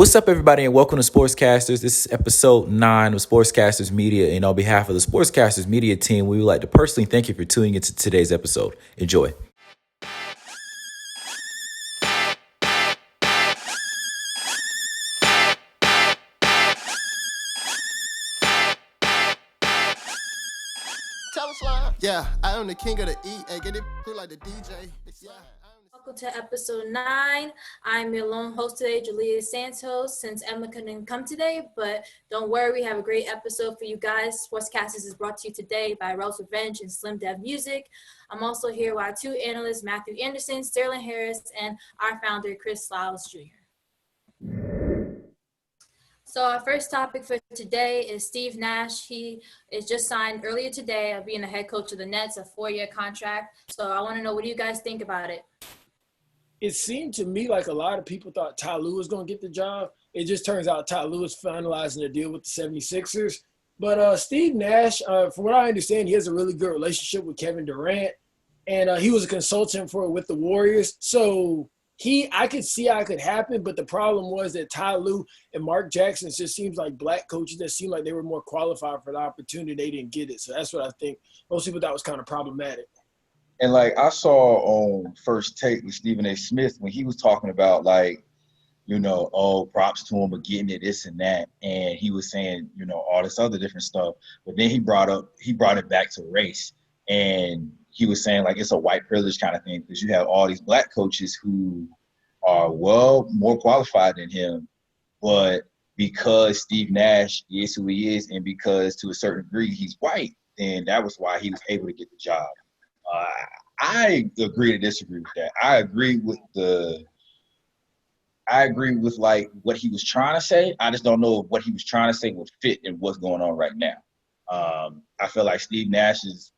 What's up, everybody, and welcome to SportsCasters. This is episode 9 of SportsCasters Media, and on behalf of the SportsCasters Media team, we would like to personally thank you for tuning into today's episode. Enjoy. Tell us live. Yeah, I am the king of the E. Hey, get it like the DJ. Yeah. Welcome to episode 9. I'm your lone host today, Jalia Santos, since Emma couldn't come today, but don't worry, we have a great episode for you guys. Sportscasters is brought to you today by Rose Revenge and Slim Dev Music. I'm also here with our two analysts, Matthew Anderson, Sterling Harris, and our founder, Chris Lyles Jr. So our first topic for today is Steve Nash. He is just signed earlier today of being the head coach of the Nets, a 4-year contract. So I want to know, what do you guys think about it? It seemed to me like a lot of people thought Ty Lue was going to get the job. It just turns out Ty Lue is finalizing the deal with the 76ers. But Steve Nash, from what I understand, he has a really good relationship with Kevin Durant. And he was a consultant with the Warriors. So I could see how it could happen. But the problem was that Ty Lue and Mark Jackson just seems like black coaches that seemed like they were more qualified for the opportunity. They didn't get it. So that's what I think most people thought was kind of problematic. And, I saw on First Take with Stephen A. Smith when he was talking about, props to him for getting it, this and that. And he was saying, all this other different stuff. But then he brought it back to race. And he was saying, it's a white privilege kind of thing because you have all these black coaches who are, more qualified than him. But because Steve Nash is who he is and because to a certain degree he's white, then that was why he was able to get the job. I agree to disagree with that. I agree with what he was trying to say. I just don't know if what he was trying to say would fit in what's going on right now. I feel like Steve Nash is,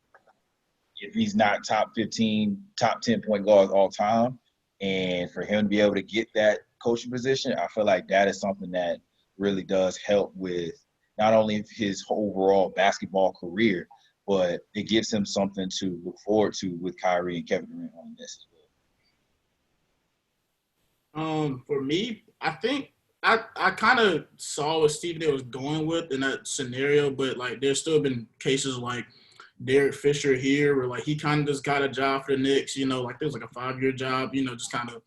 if he's not top 15, top 10 point guard all time, and for him to be able to get that coaching position, I feel like that is something that really does help with not only his overall basketball career, but it gives him something to look forward to with Kyrie and Kevin Durant on this as well. For me, I think I kind of saw what Stephen A was going with in that scenario, but there's still been cases like Derek Fisher here where he kind of just got a job for the Knicks, there was a 5-year job, just kind of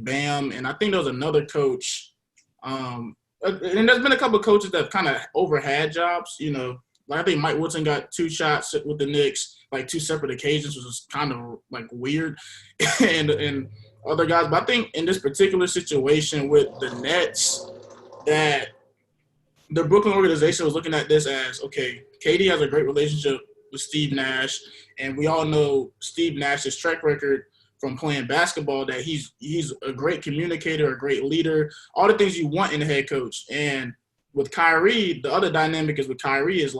bam. And I think there was another coach, and there's been a couple of coaches that have kind of overhad jobs, I think Mike Woodson got 2 shots with the Knicks, 2 separate occasions, which was kind of weird, and other guys. But I think in this particular situation with the Nets, that the Brooklyn organization was looking at this as, okay, KD has a great relationship with Steve Nash, and we all know Steve Nash's track record from playing basketball, that he's a great communicator, a great leader, all the things you want in a head coach. And with Kyrie, the other dynamic is with Kyrie is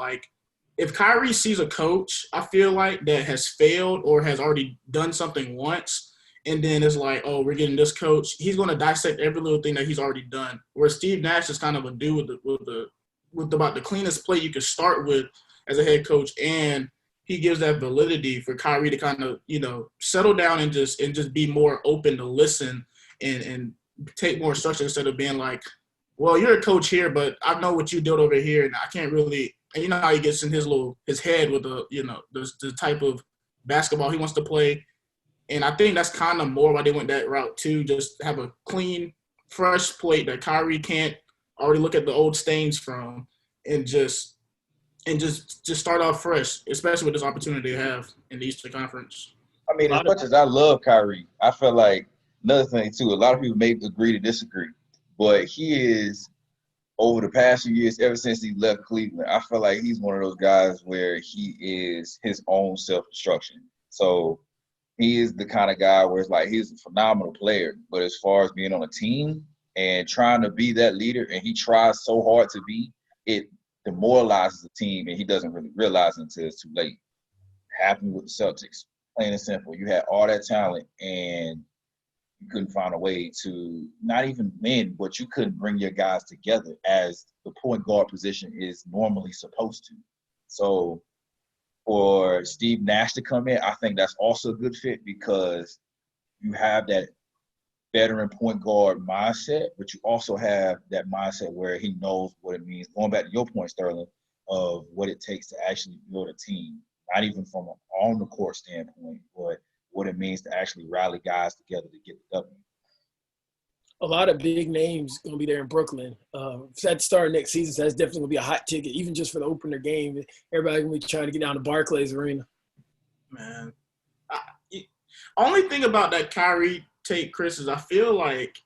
if Kyrie sees a coach, I feel like that has failed or has already done something once, and then it's oh, we're getting this coach, he's going to dissect every little thing that he's already done. Where Steve Nash is kind of a dude with about the cleanest plate you can start with as a head coach, and he gives that validity for Kyrie to kind of settle down and just be more open to listen and take more instruction instead of being well, you're a coach here, but I know what you did over here, and I can't really. And you know how he gets in his head with the type of basketball he wants to play, and I think that's kind of more why they went that route too. Just have a clean, fresh plate that Kyrie can't already look at the old stains from, and just start off fresh, especially with this opportunity to have in the Eastern Conference. I mean, as much as I love Kyrie, I feel like another thing too. A lot of people may agree to disagree. But he is, over the past few years, ever since he left Cleveland, I feel like he's one of those guys where he is his own self-destruction. So he is the kind of guy where it's he's a phenomenal player. But as far as being on a team and trying to be that leader, and he tries so hard to be, it demoralizes the team, and he doesn't really realize it until it's too late. Happened with the Celtics, plain and simple. You had all that talent, and you couldn't find a way to not even win, but you couldn't bring your guys together as the point guard position is normally supposed to. So for Steve Nash to come in, I think that's also a good fit because you have that veteran point guard mindset, but you also have that mindset where he knows what it means. Going back to your point, Sterling, of what it takes to actually build a team, not even from an on the court standpoint, but what it means to actually rally guys together to get the W. A lot of big names going to be there in Brooklyn. At the start of next season, so that's definitely going to be a hot ticket, even just for the opener game. Everybody going to be trying to get down to Barclays Arena. Man, only thing about that Kyrie take, Chris, is I feel like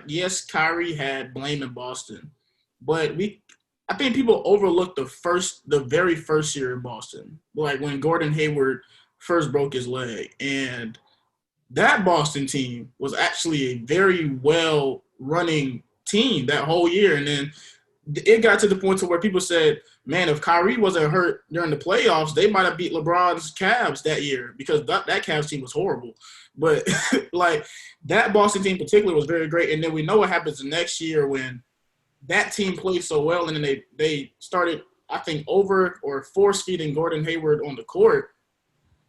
yes, Kyrie had blame in Boston, but I think people overlooked the very first year in Boston, like when Gordon Hayward first broke his leg, and that Boston team was actually a very well running team that whole year, and then it got to the point to where people said, man, if Kyrie wasn't hurt during the playoffs, they might have beat LeBron's Cavs that year because that Cavs team was horrible. But, like, that Boston team in particular was very great. And then we know what happens the next year when that team played so well and then they started, I think, over or force-feeding Gordon Hayward on the court.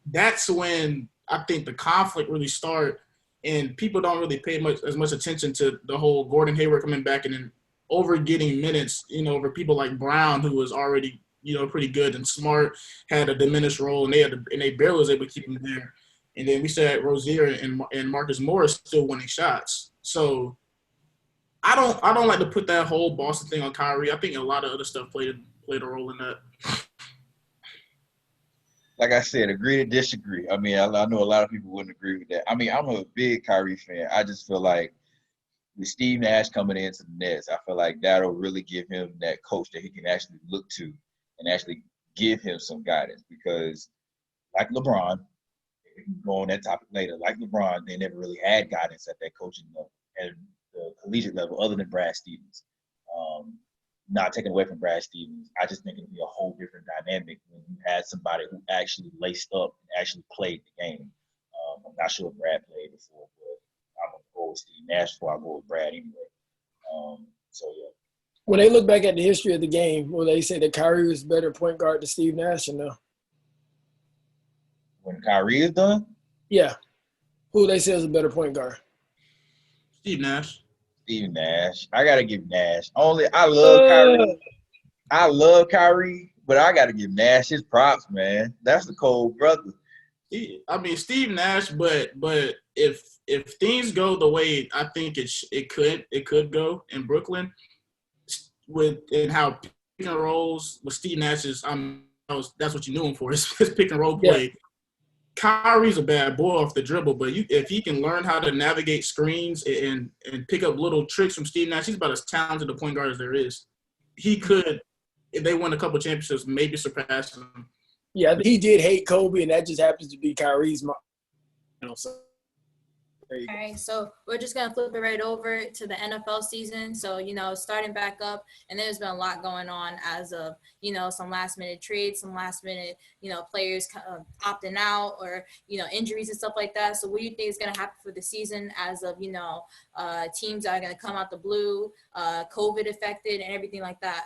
That's when I think the conflict really started, and people don't really pay as much attention to the whole Gordon Hayward coming back and then over getting minutes, over people like Brown, who was already, pretty good, and Smart had a diminished role, and they barely was able to keep him there. And then we said Rozier and Marcus Morris still winning shots. So I don't like to put that whole Boston thing on Kyrie. I think a lot of other stuff played a role in that. Like I said, agree to disagree. I mean, I know a lot of people wouldn't agree with that. I mean, I'm a big Kyrie fan. I just feel like with Steve Nash coming into the Nets, I feel like that'll really give him that coach that he can actually look to and actually give him some guidance, because like LeBron, we can go on that topic later, like LeBron, they never really had guidance at that coaching level and the collegiate level other than Brad Stevens. Not taking away from Brad Stevens, I just think it'd be a whole different dynamic when you had somebody who actually laced up and actually played the game. I'm not sure if Brad played before, but I'm going to go with Steve Nash before I go with Brad anyway. So, yeah. When they look back at the history of the game, will they say that Kyrie was a better point guard than Steve Nash or no? When Kyrie is done? Yeah. Who they say is a better point guard? Steve Nash. Steve Nash. I got to give Nash. I love Kyrie. I love Kyrie, but I got to give Nash his props, man. That's the cold brother. Steve Nash, but if things go the way I think it could go in Brooklyn, and how pick and rolls with Steve Nash's, that's what you knew him for, his pick and roll play. Yeah. Kyrie's a bad boy off the dribble, but if he can learn how to navigate screens and pick up little tricks from Steve Nash, he's about as talented a point guard as there is. He could, if they win a couple championships, maybe surpass him. Yeah, he did hate Kobe, and that just happens to be Kyrie's. All right, so we're just going to flip it right over to the NFL season. So, starting back up, and there's been a lot going on as of, some last-minute trades, some last-minute, players opting out or, injuries and stuff like that. So what do you think is going to happen for the season as of, teams that are going to come out the blue, COVID affected and everything like that?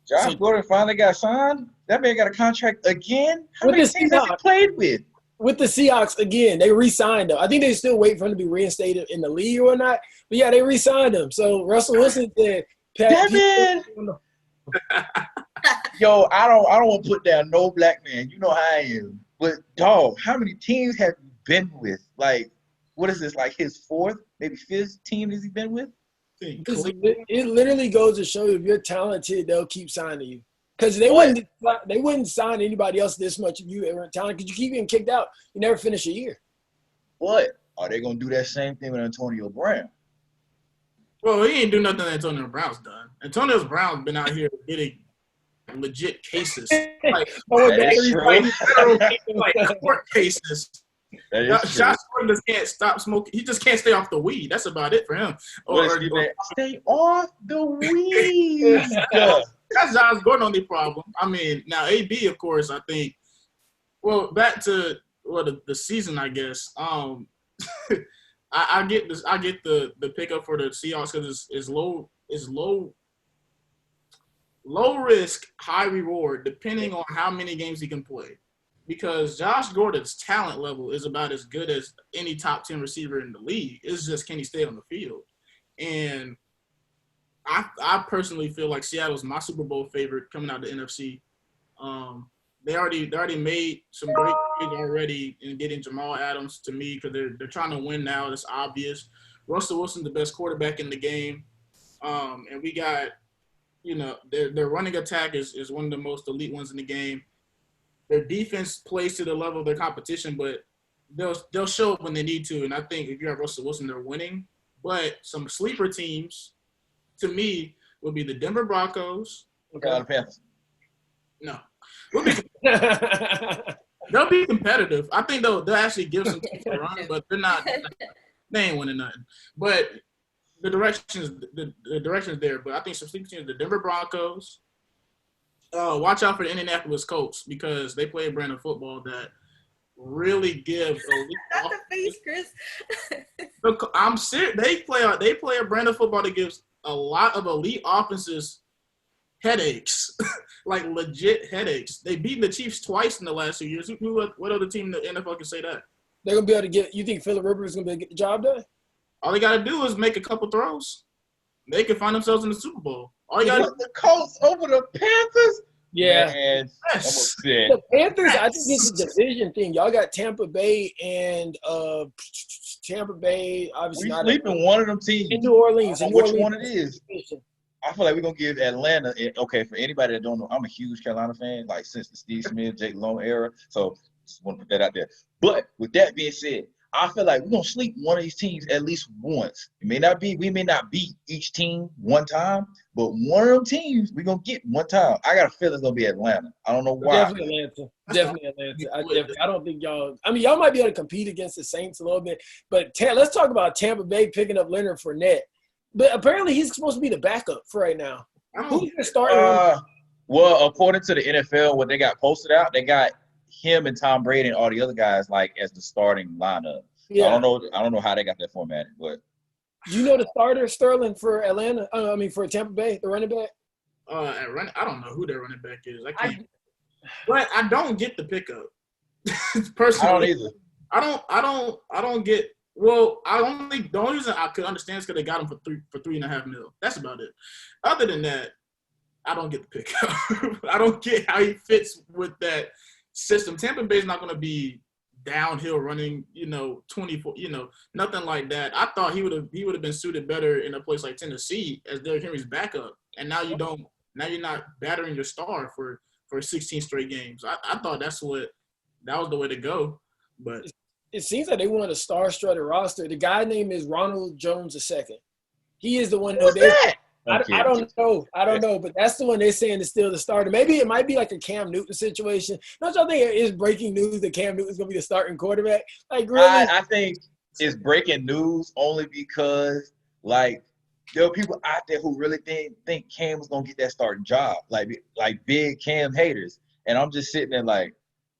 Josh Gordon finally got signed? That man got a contract again? How many teams has he played with? With the Seahawks, again, they re-signed him. I think they still wait for him to be reinstated in the league or not. But, yeah, they re-signed him. So, Russell Wilson said, Yo, I don't want to put down no black man. You know how I am. But, dog, how many teams have you been with? Like, what is this, like his fourth, maybe fifth team has he been with? It literally goes to show you if you're talented, they'll keep signing you. Because they wouldn't sign anybody else this much if you weren't talented. Because you keep getting kicked out, you never finish a year. But are they going to do that same thing with Antonio Brown? Well, he ain't do nothing that Antonio Brown's done. Antonio Brown's been out here getting legit cases, like court cases. Josh Gordon just can't stop smoking. He just can't stay off the weed. That's about it for him. Stay off the weed. That's Josh Gordon only problem. I mean, now AB, of course, I think. Well, back to the season, I guess. I get this. I get the pickup for the Seahawks because it's low risk, high reward, depending on how many games he can play. because Josh Gordon's talent level is about as good as any top 10 receiver in the league. It's just, can he stay on the field? And I personally feel like Seattle's my Super Bowl favorite coming out of the NFC. They already made some great trades already in getting Jamal Adams to me, because they're trying to win now. It's obvious. Russell Wilson's the best quarterback in the game. And we got, their running attack is one of the most elite ones in the game. Their defense plays to the level of their competition, but they'll show up when they need to. And I think if you have Russell Wilson, they're winning. But some sleeper teams, to me, would be the Denver Broncos. Carolina Panthers. No. They'll be competitive. I think they'll actually give some teams a run, but they ain't winning nothing. But the direction's there. But I think some sleeper teams, the Denver Broncos. Watch out for the Indianapolis Colts, because they play a brand of football that really gives Not the face, Chris. Look, I'm serious. They play a brand of football that gives a lot of elite offenses headaches, like legit headaches. They beat the Chiefs twice in the last 2 years. What other team in the NFL can say that? They're gonna be able to get. You think Phillip Rivers is gonna be able to get the job done? All they got to do is make a couple throws. They can find themselves in the Super Bowl. All you got What, the Colts over the Panthers? Yeah. Man, I'm Yes. upset. The Panthers, I think it's a division thing. Y'all got Tampa Bay and obviously We not sleeping one of them teams. in New Orleans. I In don't know New which Orleans. one it is. I feel like we're going to give Atlanta – okay, for anybody that don't know, I'm a huge Carolina fan, like since the Steve Smith, Jake Long era. So just want to put that out there. But with that being said, I feel like we're going to sleep one of these teams at least once. We may not beat each team one time, but one of them teams we're going to get one time. I got a feeling it's going to be Atlanta. I don't know why. Definitely Atlanta. I don't think y'all – I mean, y'all might be able to compete against the Saints a little bit. But let's talk about Tampa Bay picking up Leonard Fournette. But apparently he's supposed to be the backup for right now. Who's the starter? Well, according to the NFL, what they got posted out, they got him and Tom Brady and all the other guys like as the starting lineup. Yeah. I don't know how they got that formatted, but Do you know the starter, Sterling, for Atlanta? For Tampa Bay, the running back? I don't know who their running back is. But I don't get the pickup. Personally, I don't either. I don't get. Well, the only reason I could understand is because they got him for $3.5 million. That's about it. Other than that, I don't get the pickup. I don't get how he fits with that system. Tampa Bay's not going to be downhill running, 24, nothing like that. I thought he would have been suited better in a place like Tennessee as Derrick Henry's backup. And now you're not battering your star for 16 straight games. I thought that was the way to go. But it seems like they want a star-studded roster. The guy name is Ronald Jones II. He is the one. Who's that? I don't know, but that's the one they're saying is still the starter. Maybe it might be like a Cam Newton situation. Don't y'all think it is breaking news that Cam Newton's going to be the starting quarterback? Like, really? I think it's breaking news only because, like, there are people out there who really think Cam was going to get that starting job, like big Cam haters. And I'm just sitting there like,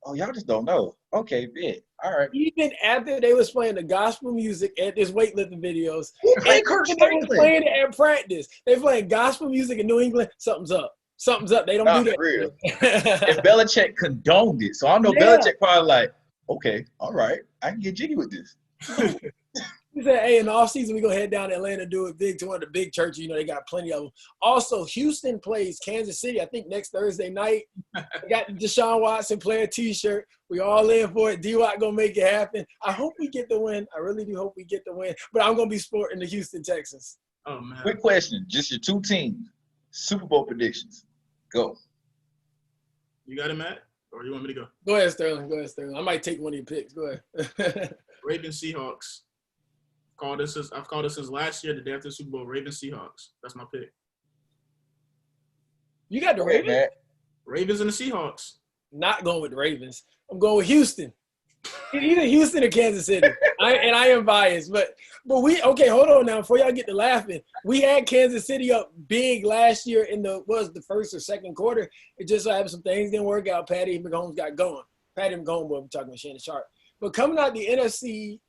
oh, y'all just don't know. Okay, big. All right. Even after they was playing the gospel music at this weightlifting videos, Who played Kirk they was Franklin? playing it at practice. They playing gospel music in New England. Something's up. They don't do that. Real. And Belichick condoned it. So I know Belichick probably like, okay, all right, I can get jiggy with this. He said, hey, in the offseason, we're going to head down to Atlanta and do it big to one of the big churches. They got plenty of them. Also, Houston plays Kansas City, I think, next Thursday night. They got the Deshaun Watson player T-shirt. We all in for it. D-Watt going to make it happen. I hope we get the win. I really do hope we get the win. But I'm going to be sporting the Houston Texans. oh man, Quick question, just your two teams, Super Bowl predictions. Go. you got it, Matt, or you want me to go? Go ahead, Sterling. I might take one of your picks. Go ahead. Ravens Seahawks. I've called this since last year, the day after the Super Bowl. Ravens Seahawks. That's my pick. You got the Okay, Ravens? Matt. Ravens and the Seahawks. Not going with the Ravens. I'm going with Houston. Either Houston or Kansas City. I am biased. But hold on now. Before y'all get to laughing, we had Kansas City up big last year in the first or second quarter. It just so happened some things didn't work out. Patty Mahomes got going. Patty Mahomes, we're talking about Shannon Sharp. But coming out the NFC,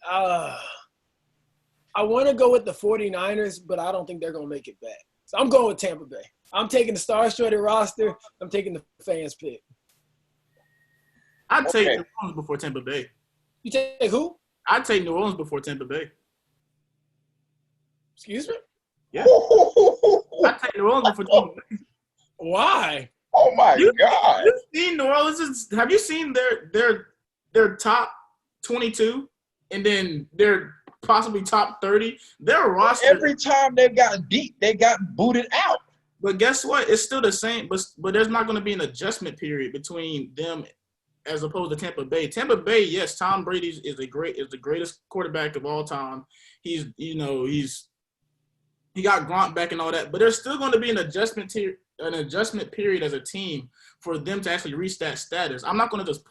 I want to go with the 49ers, but I don't think they're going to make it back. So I'm going with Tampa Bay. I'm taking the star-studded roster. I'm taking the fans' pick. I'd take Okay. New Orleans before Tampa Bay. You take who? I'd take New Orleans before Tampa Bay. Excuse me? Yeah. I'd take New Orleans before Tampa Bay. Why? Oh my God! You've seen New Orleans? Have you seen their top 22 and then their possibly top 30? Their roster. Every time they got beat, they got booted out. But guess what? It's still the same. But there's not going to be an adjustment period between them as opposed to Tampa Bay. Tampa Bay, yes, Tom Brady is the greatest quarterback of all time. He got Gronk back and all that. But there's still going to be an adjustment period as a team for them to actually reach that status. I'm not going to just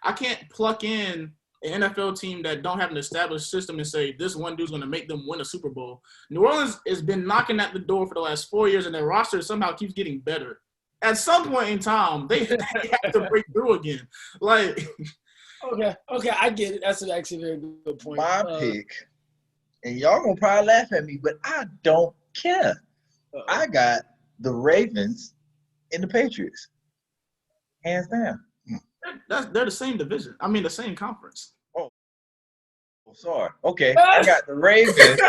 I can't pluck in an NFL team that don't have an established system and say this one dude's going to make them win a Super Bowl. New Orleans has been knocking at the door for the last 4 years, and their roster somehow keeps getting better. At some point in time, they have to break through again. Like, Okay, I get it. That's actually a very good point. My pick, and y'all gonna probably laugh at me, but I don't care. I got the Ravens and the Patriots, hands down. they're the same division. I mean, the same conference. Oh, sorry. Okay, I got the Ravens.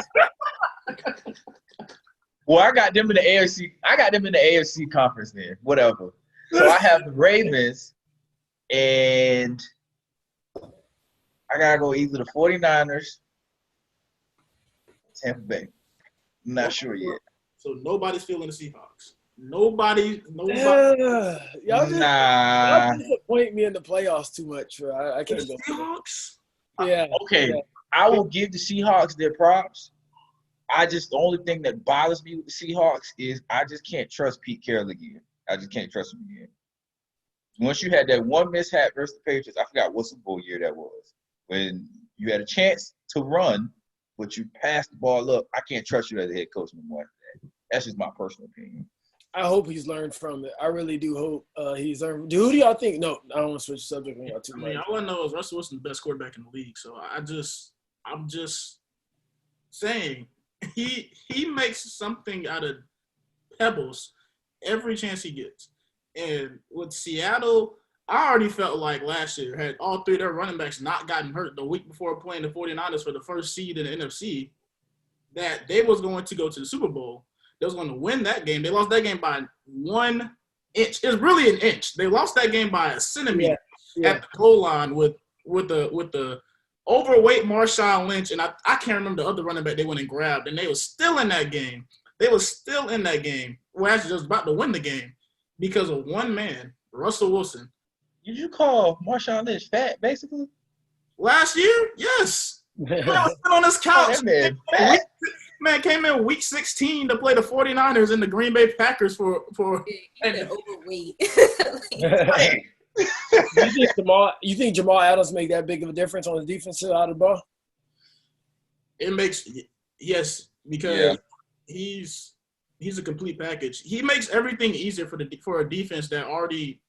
Well, I got them in the AFC. I got them in the AFC conference then. Whatever. So I have the Ravens, and I gotta go either the 49ers, Tampa Bay. I'm not sure yet. So nobody's feeling the Seahawks. Nobody. Y'all Nah. disappoint me in the playoffs too much. I can't go. Seahawks. Yeah. Okay, Yeah. I will give the Seahawks their props. The only thing that bothers me with the Seahawks is I just can't trust Pete Carroll again. I just can't trust him again. Once you had that one mishap versus the Patriots, I forgot what Super Bowl year that was, when you had a chance to run, but you passed the ball up. I can't trust you as a head coach anymore after that. That's just my personal opinion. I hope he's learned from it. I really do hope he's learned. Who do y'all think? No, I don't want to switch the subject on y'all too I much. mean, all I know is Russell Wilson's the best quarterback in the league. So I'm just saying he makes something out of pebbles every chance he gets. And with Seattle, I already felt like last year, had all three of their running backs not gotten hurt the week before playing the 49ers for the first seed in the NFC, that they was going to go to the Super Bowl. They was going to win that game. They lost that game by 1 inch. It's really an inch. They lost that game by a centimeter at the goal line with the overweight Marshawn Lynch, and I can't remember the other running back they went and grabbed, and they was still in that game. Well, actually, just about to win the game because of one man, Russell Wilson. Did you call Marshawn Lynch fat, basically? Last year, yes. Man was sitting on his couch. That man fat. Man came in week 16 to play the 49ers and the Green Bay Packers for Overweight. Hey. You think Jamal Adams make that big of a difference on the defensive side of the ball? It makes because he's a complete package. He makes everything easier for a defense that's already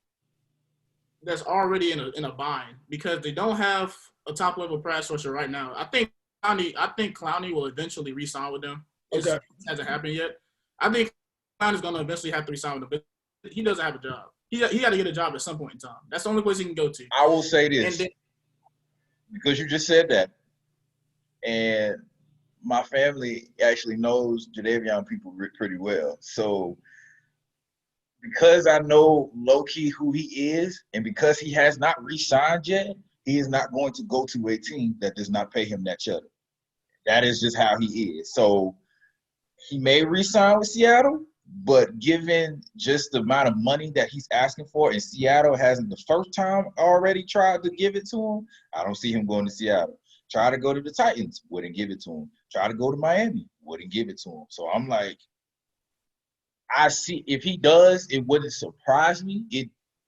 in a bind because they don't have a top level pass rusher right now. I think Clowney will eventually re-sign with them. It hasn't happened yet. I think Clowney's going to eventually have to re-sign with them, but he doesn't have a job. He got to get a job at some point in time. That's the only place he can go to. I will say this, And because you just said that, and my family actually knows Jadavion people pretty well. So because I know low-key who he is, and because he has not re-signed yet, he is not going to go to a team that does not pay him that cheddar. That is just how he is. So he may re-sign with Seattle, but given just the amount of money that he's asking for, and Seattle hasn't the first time already tried to give it to him, I don't see him going to Seattle. Try to go to the Titans, wouldn't give it to him. Try to go to Miami, wouldn't give it to him. So I'm like, I see if he does, it wouldn't surprise me.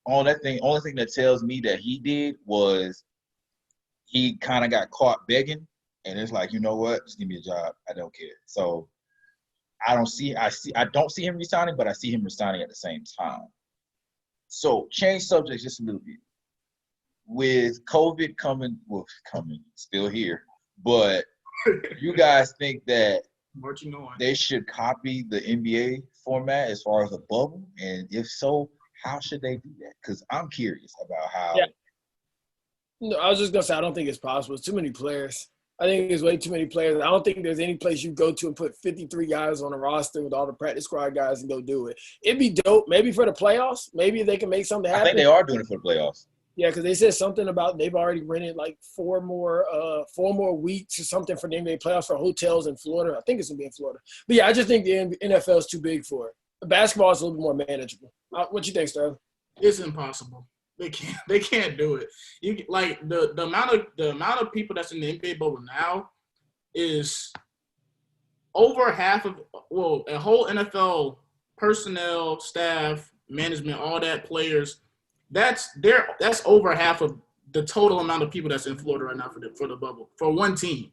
Only thing that tells me that he did was he kind of got caught begging, and it's like, you know what, just give me a job. I don't care. So I don't see him resigning, but I see him resigning at the same time. So change subjects just a little bit. With COVID coming, still here, but you guys think that marching on. they should copy the NBA format as far as a bubble? And if so, how should they do that? Because I'm curious about how No, I was just going to say I don't think it's possible. It's too many players. I think there's way too many players. I don't think there's any place you go to and put 53 guys on a roster with all the practice squad guys and go do it. It'd be dope. Maybe for the playoffs. Maybe they can make something happen. I think they are doing it for the playoffs. Yeah, because they said something about they've already rented like four more weeks or something for the NBA playoffs for hotels in Florida. I think it's going to be in Florida. But, yeah, I just think the NFL is too big for it. Basketball is a little bit more manageable. What you think, Sterling? It's impossible. They can't do it. You like the amount of people that's in the NBA bubble now is over half of a whole NFL personnel, staff, management, all that players. That's over half of the total amount of people that's in Florida right now for the bubble for one team.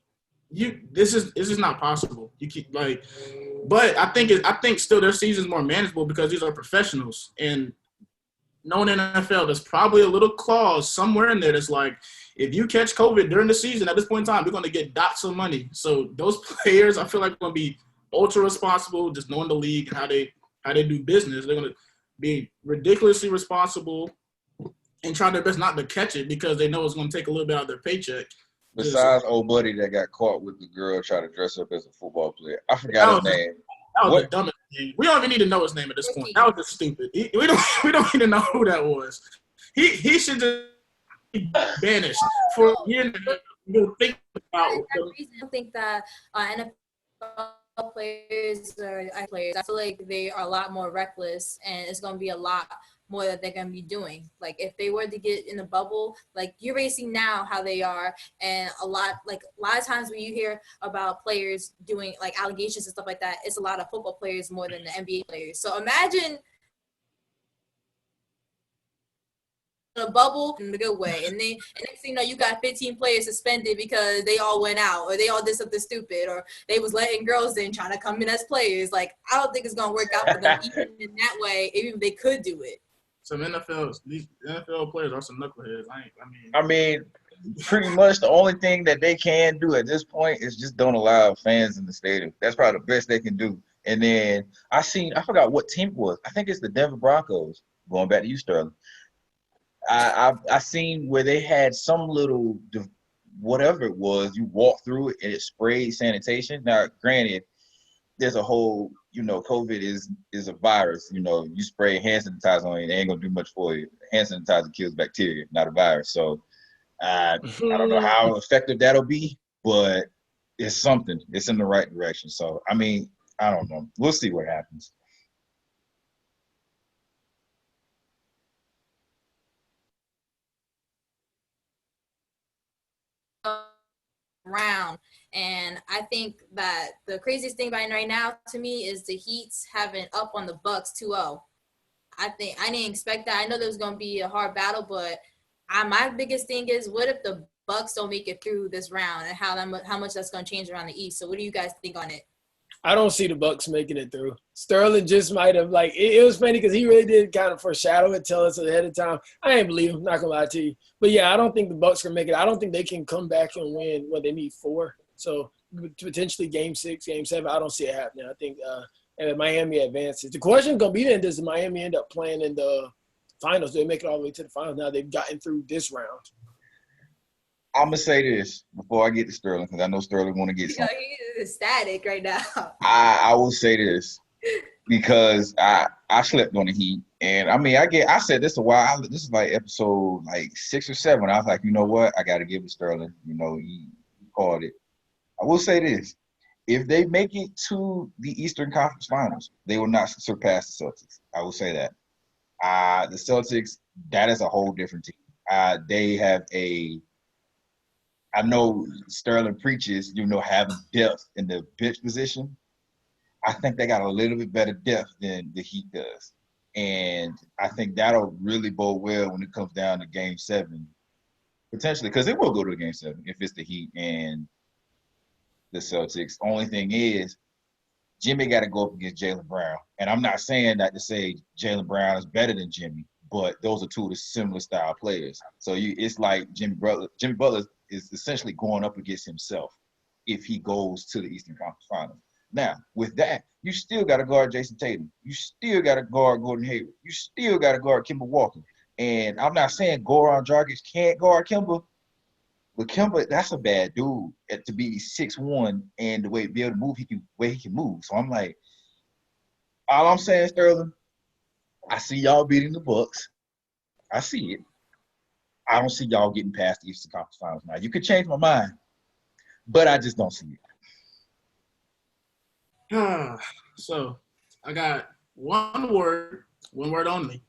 This is not possible. You keep but I think still their season's more manageable because these are professionals. And knowing NFL, there's probably a little clause somewhere in there that's like, if you catch COVID during the season at this point in time, you're going to get dots of money. So those players, I feel like, are going to be ultra responsible, just knowing the league and how they do business. They're going to be ridiculously responsible and try their best not to catch it because they know it's going to take a little bit out of their paycheck. Besides old buddy that got caught with the girl trying to dress up as a football player. I forgot his name. That was the dumbest thing. We don't even need to know his name at this point. That was just stupid. We don't even know who that was. He should just be banished for a year. Think about. I don't think that NFL players or players. I feel like they are a lot more reckless, and it's going to be a lot more that they're going to be doing. Like if they were to get in the bubble, like you're racing now how they are, and a lot of times when you hear about players doing like allegations and stuff like that, it's a lot of football players more than the NBA players. So imagine a bubble in the good way, and next thing you know, you got 15 players suspended because they all went out or they all did something stupid or they was letting girls in trying to come in as players. Like I don't think it's going to work out for them even in that way, even if they could do it. Some these NFL players are some knuckleheads. I mean, pretty much the only thing that they can do at this point is just don't allow fans in the stadium. That's probably the best they can do. And then I forgot what team it was. I think it's the Denver Broncos. Going back to you, Sterling. I seen where they had some little whatever it was. You walk through it and it sprayed sanitation. Now, granted, there's a whole, COVID is a virus. You spray hand sanitizer on it, it ain't gonna do much for you. Hand sanitizer kills bacteria, not a virus. So I don't know how effective that'll be, but it's something. It's in the right direction. So I mean, I don't know. We'll see what happens. Round. And I think that the craziest thing right now to me is the Heat's having up on the Bucks 2-0. I didn't expect that. I know there was going to be a hard battle, but my biggest thing is what if the Bucks don't make it through this round and how much that's going to change around the East. So what do you guys think on it? I don't see the Bucks making it through. Sterling just might have it was funny because he really did kind of foreshadow it, tell us ahead of time. I ain't believe him, not gonna lie to you. But yeah, I don't think the Bucks can make it. I don't think they can come back and win when they need 4. So potentially game 6, game 7. I don't see it happening. I think Miami advances. The question is gonna be then: does Miami end up playing in the finals? Do they make it all the way to the finals? Now they've gotten through this round. I'm gonna say this before I get to Sterling because I know Sterling want to get something. He's ecstatic right now. I will say this because I slept on the Heat, and I mean I said this a while. This is like episode 6 or 7. I was like, you know what? I got to give it Sterling. He called it. I will say this: if they make it to the Eastern Conference Finals, they will not surpass the Celtics. I will say that. The Celtics, that is a whole different team. They have I know Sterling preaches, having depth in the bench position. I think they got a little bit better depth than the Heat does. And I think that'll really bode well when it comes down to Game 7, potentially, because it will go to a Game 7 if it's the Heat and the Celtics. Only thing is, Jimmy got to go up against Jaylen Brown. And I'm not saying that to say Jaylen Brown is better than Jimmy, but those are two of the similar style players. So it's like Jimmy Butler is essentially going up against himself if he goes to the Eastern Conference Finals. Now, with that, you still got to guard Jason Tatum. You still got to guard Gordon Hayward. You still got to guard Kemba Walker. And I'm not saying Goran Dragic can't guard Kemba, But Kemba, that's a bad dude to be 6'1" and the way be able to move, he can move. So I'm like, all I'm saying, Sterling, I see y'all beating the Bucks. I see it. I don't see y'all getting past the Eastern Conference Finals now. You could change my mind, but I just don't see it. So I got one word only.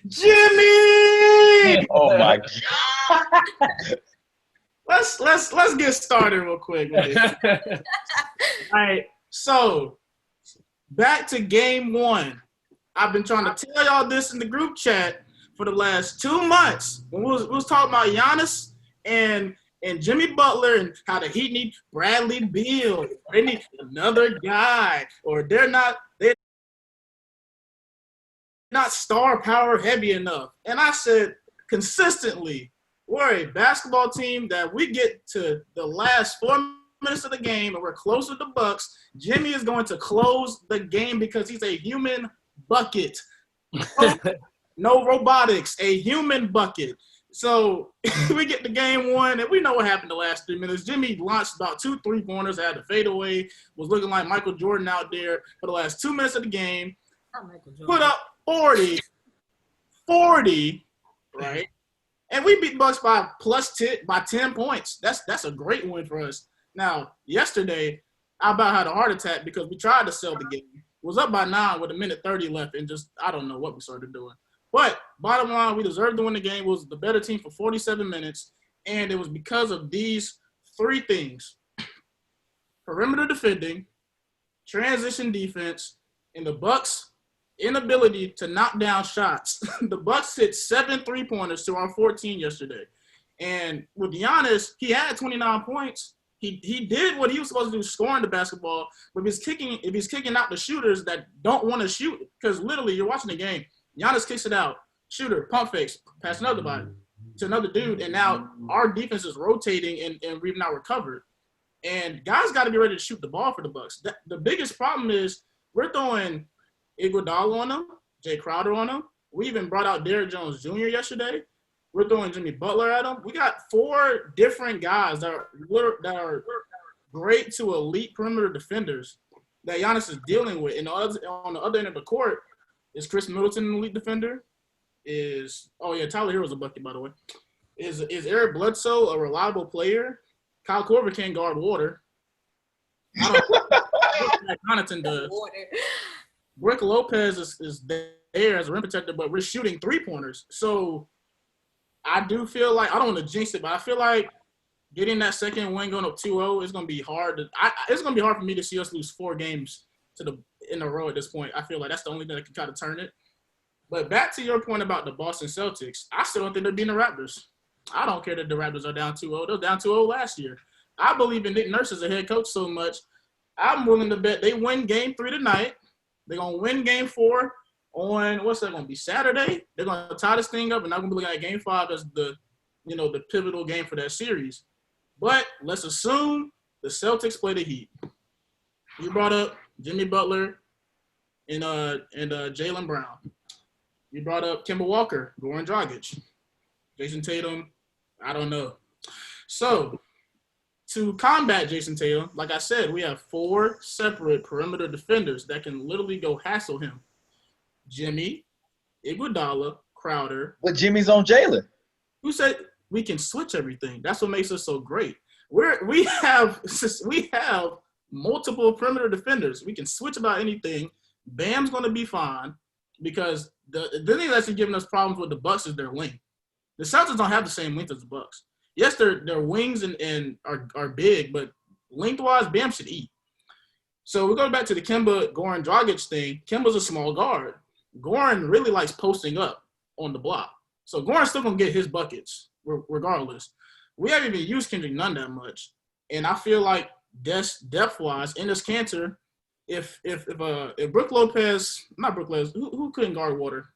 Jimmy! Oh my God. Let's get started real quick with this. All right. So back to game 1. I've been trying to tell y'all this in the group chat for the last 2 months. When we was talking about Giannis and Jimmy Butler and how the Heat need Bradley Beal. They need another guy, or they're not star power heavy enough. And I said consistently, we're a basketball team that we get to the last 4 minutes of the game and we're closer to the Bucks. Jimmy is going to close the game because he's a human bucket. No robotics, a human bucket. So we get to game 1, and we know what happened the last 3 minutes. Jimmy launched about 2 3-pointers, had to fade away, was looking like Michael Jordan out there for the last 2 minutes of the game. Put up 40, right? And we beat Bucks by 10 points. That's a great win for us. Now, yesterday, I about had a heart attack because we tried to sell the game. Was up by 9 with 1:30 left, and just I don't know what we started doing. But bottom line, we deserved to win the game. Was the better team for 47 minutes, and it was because of these 3 things: perimeter defending, transition defense, and the Bucks' inability to knock down shots. The Bucks hit 7 3-pointers to our 14 yesterday. And with Giannis, he had 29 points. He did what he was supposed to do, scoring the basketball. But if he's kicking out the shooters that don't want to shoot, because literally you're watching the game, Giannis kicks it out, shooter, pump fakes, pass another body to another dude, and now our defense is rotating and we've not recovered. And guys got to be ready to shoot the ball for the Bucks. The biggest problem is we're throwing Iguodala on them, Jay Crowder on them. We even brought out Derrick Jones Jr. yesterday. We're throwing Jimmy Butler at them. We got 4 different guys that are great to elite perimeter defenders that Giannis is dealing with. And on the other end of the court is Chris Middleton, an elite defender. Tyler Hero's a bucket, by the way. Is Eric Bledsoe a reliable player? Kyle Korver can't guard water. I don't know what Connaughton does. Rick Lopez is there as a rim protector, but we're shooting 3-pointers. So I do feel like – I don't want to jinx it, but I feel like getting that second win going up 2-0 is going to be hard. It's going to be hard for me to see us lose 4 games in a row at this point. I feel like that's the only thing that can kind of turn it. But back to your point about the Boston Celtics, I still don't think they're beating the Raptors. I don't care that the Raptors are down 2-0. They were down 2-0 last year. I believe in Nick Nurse as a head coach so much. I'm willing to bet they win game 3 tonight. They're going to win game 4 on, what's that going to be, Saturday? They're going to tie this thing up, and I'm going to be looking at game 5 as the pivotal game for that series. But let's assume the Celtics play the Heat. You brought up Jimmy Butler and Jaylen Brown. You brought up Kemba Walker, Goran Dragic, Jason Tatum. I don't know. So to combat Jason Tatum, like I said, we have 4 separate perimeter defenders that can literally go hassle him. Jimmy, Iguodala, Crowder. But Jimmy's on Jalen. Who said we can switch everything? That's what makes us so great. We have multiple perimeter defenders. We can switch about anything. Bam's going to be fine because the thing that's giving us problems with the Bucks is their length. The Celtics don't have the same length as the Bucks. Yes, their wings and are big, but lengthwise, Bam should eat. So we go back to the Kemba Goran Dragic thing. Kemba's a small guard. Goran really likes posting up on the block. So Goran's still gonna get his buckets regardless. We haven't even used Kendrick Nunn that much, and I feel like depth-wise, in this cancer, if Brook Lopez, not Brook Lopez, who couldn't guard water?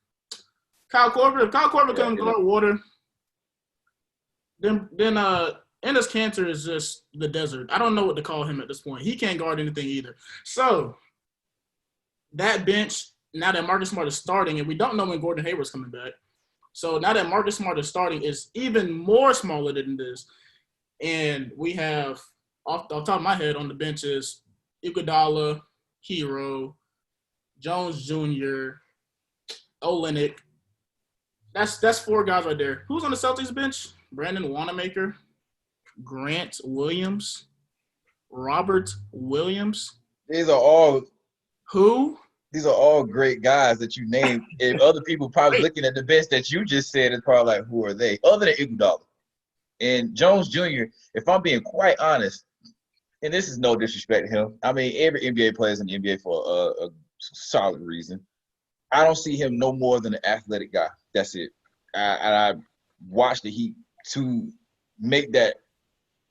Kyle Korver. If Kyle Korver couldn't guard water, then Enes Kanter is just the desert. I don't know what to call him at this point. He can't guard anything either. So that bench, now that Marcus Smart is starting, and we don't know when Gordon Hayward's coming back. So now that Marcus Smart is starting, is even more smaller than this. And we have, off the top of my head on the bench is Iguodala, Hero, Jones Jr., Olenek. That's 4 guys right there. Who's on the Celtics bench? Brandon Wanamaker, Grant Williams, Robert Williams. These are all Who? These are all great guys that you named. If other people probably looking at the bench that you just said, it's probably like, who are they? Other than Iguodala and Jones Jr. If I'm being quite honest, and this is no disrespect to him. I mean, every NBA player is in the NBA for a solid reason. I don't see him no more than an athletic guy. That's it. I watched the Heat to make that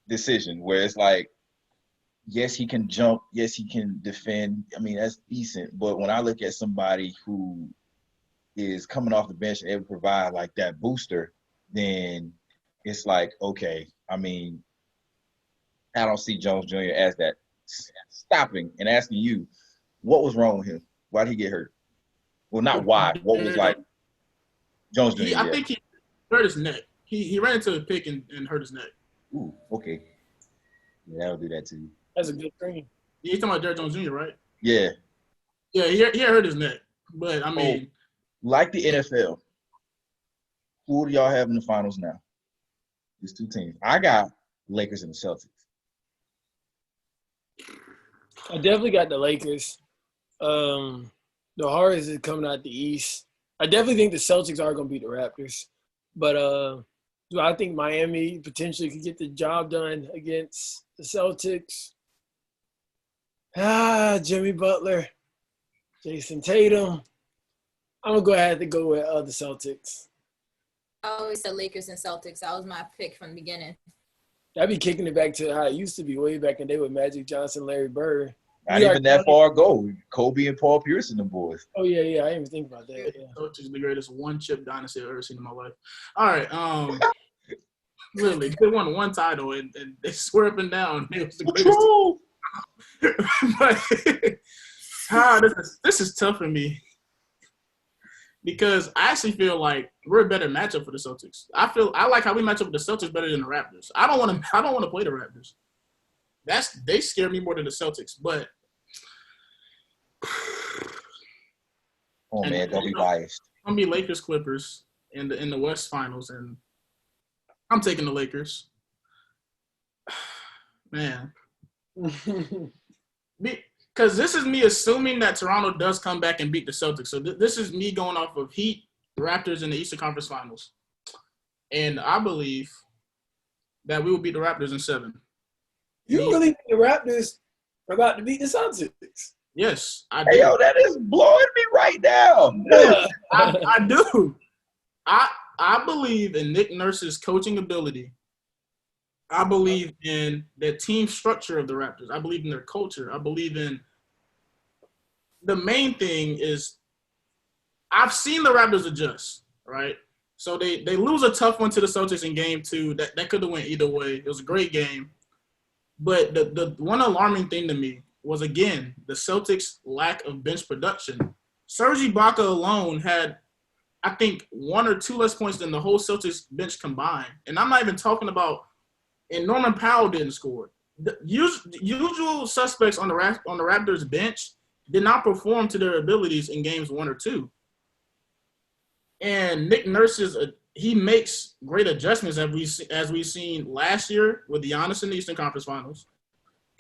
decision where it's like, yes, he can jump. Yes, he can defend. I mean, that's decent. But when I look at somebody who is coming off the bench and able to provide like that booster, then it's like, okay, I mean, I don't see Jones Jr. as that. Stopping and asking you, what was wrong with him? Why did he get hurt? Well, not why. What was like Jones Jr.? I think he hurt his neck. He ran into a pick and hurt his neck. Ooh, okay. Yeah, that'll do that to you. That's a good thing. You're talking about Derrick Jones Jr., right? Yeah. Yeah, he hurt his neck. But, I mean. Like the NFL, who do y'all have in the finals now? These 2 teams. I got Lakers and the Celtics. I definitely got the Lakers. The hardest is coming out the East. I definitely think the Celtics are going to beat the Raptors. But do I think Miami potentially could get the job done against the Celtics? Jimmy Butler, Jason Tatum. I'm going to have to go with the Celtics. I always said Lakers and Celtics. That was my pick from the beginning. I'd be kicking it back to how it used to be way back in the day with Magic Johnson, Larry Bird. Not even that far ago. Kobe and Paul Pierce and the boys. Oh, yeah. I didn't even think about that. Yeah. Celtics the greatest one-chip dynasty I've ever seen in my life. All right. Literally, they won 1 title, and they swear up and down it was the greatest. But this is tough for me because I actually feel like we're a better matchup for the Celtics. I like how we match up with the Celtics better than the Raptors. I don't want to play the Raptors. They scare me more than the Celtics. But oh man, don't be biased. I'm gonna be Lakers Clippers in the West Finals, and I'm taking the Lakers. Man. Because this is me assuming that Toronto does come back and beat the Celtics. So this is me going off of Heat, Raptors in the Eastern Conference Finals. And I believe that we will beat the Raptors in 7. You really think the Raptors are about to beat the Celtics? Yes, I do. Hey, yo, that is blowing me right now. I do. I believe in Nick Nurse's coaching ability. I believe in the team structure of the Raptors. I believe in their culture. I believe in the main thing is I've seen the Raptors adjust, right? So they lose a tough one to the Celtics in game 2. That could have went either way. It was a great game. But the one alarming thing to me was, again, the Celtics' lack of bench production. Serge Ibaka alone had, I think, 1 or 2 less points than the whole Celtics bench combined. And I'm not even talking about and Norman Powell didn't score. The usual suspects on the Raptors bench did not perform to their abilities in games 1 or 2. And Nick Nurse he makes great adjustments as we've seen last year with Giannis in the Eastern Conference Finals,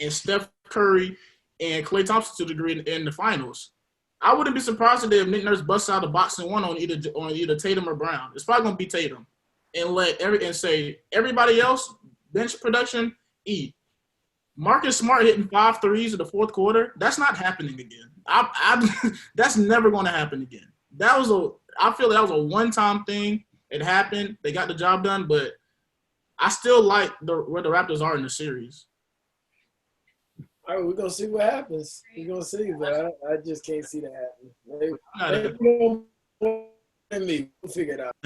and Steph Curry and Klay Thompson to a degree in the finals. I wouldn't be surprised if Nick Nurse busts out a boxing one on either Tatum or Brown. It's probably gonna be Tatum, and say everybody else. Bench production, E. Marcus Smart hitting 5 threes in the 4th quarter. That's not happening again. That's never going to happen again. I feel that was a one-time thing. It happened. They got the job done, but I still like where the Raptors are in the series. All right, we're going to see what happens. We're going to see, but I just can't see that happening. We'll figure it out.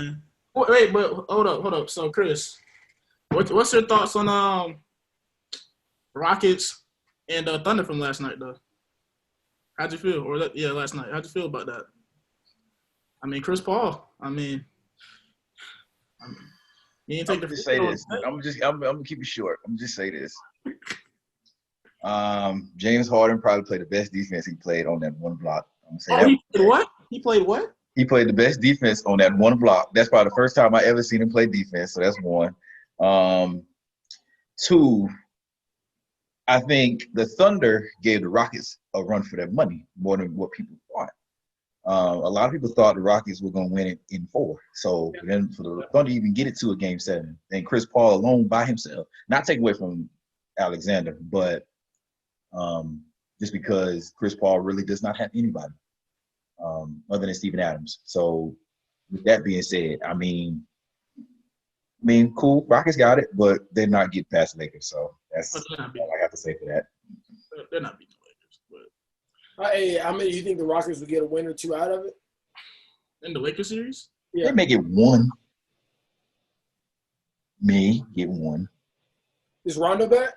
Wait, but hold up. So, Chris, what's your thoughts on Rockets and Thunder from last night, though? How'd you feel? Last night. How'd you feel about that? I mean, Chris Paul. You didn't I'm take the gonna just free say throw. this. I'm gonna keep it short. I'm gonna just say this. James Harden probably played the best defense he played on that one block. I'm gonna say that. He played what? He played what? He played the best defense on that one block. That's probably the first time I ever seen him play defense. So that's one. Two, I think the Thunder gave the Rockets a run for their money more than what people thought. A lot of people thought the Rockets were going to win it in 4. So then for the Thunder to even get it to a Game 7, and Chris Paul alone by himself, not take away from Alexander, but just because Chris Paul really does not have anybody other than Steven Adams. So with that being said, I mean, cool, Rockets got it, but they're not getting past the Lakers. So that's all I have to say for that. They're not beating the Lakers. But Hey, I mean, you think the Rockets would get a win or two out of it? in the Lakers series? Yeah. They may get one. May get one. Is Rondo back?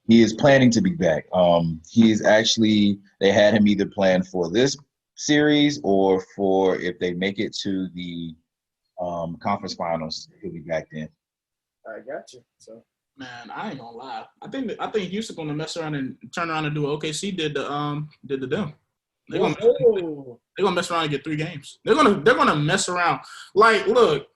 He is planning to be back. He is actually, they had him either planned for this series or for if they make it to the conference finals, he'll be back then. I got you. So Man, I ain't gonna lie. I think Houston gonna mess around and turn around and do what OKC did to them. They're gonna mess around and get 3 games. They're gonna mess around. Like, look,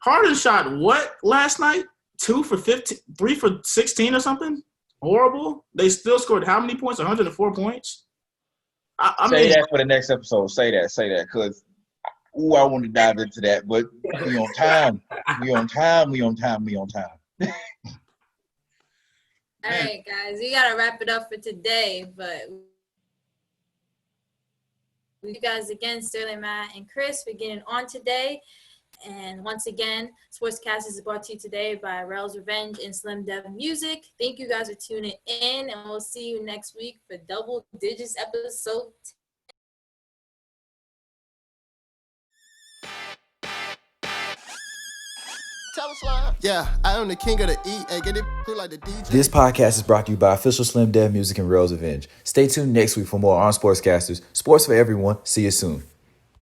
Harden shot what last night? 2 for 15, 3 for 16 or something. Horrible. They still scored how many points? 104 points. I Say mean, that for the next episode. Say that, because I want to dive into that. But we on time. We on time. All right, guys, we gotta wrap it up for today, but you guys again, Sterling, Matt, and Chris, we're getting on today. And once again, SportsCasters is brought to you today by Rails Revenge and Slim Dev Music. Thank you guys for tuning in, and we'll see you next week for Double Digits episode 10. Tell us why. Yeah, I am the king of the E. Hey, get it through like the DJ. This podcast is brought to you by Official Slim Dev Music and Rails Revenge. Stay tuned next week for more on Sportscasters. Sports for everyone. See you soon.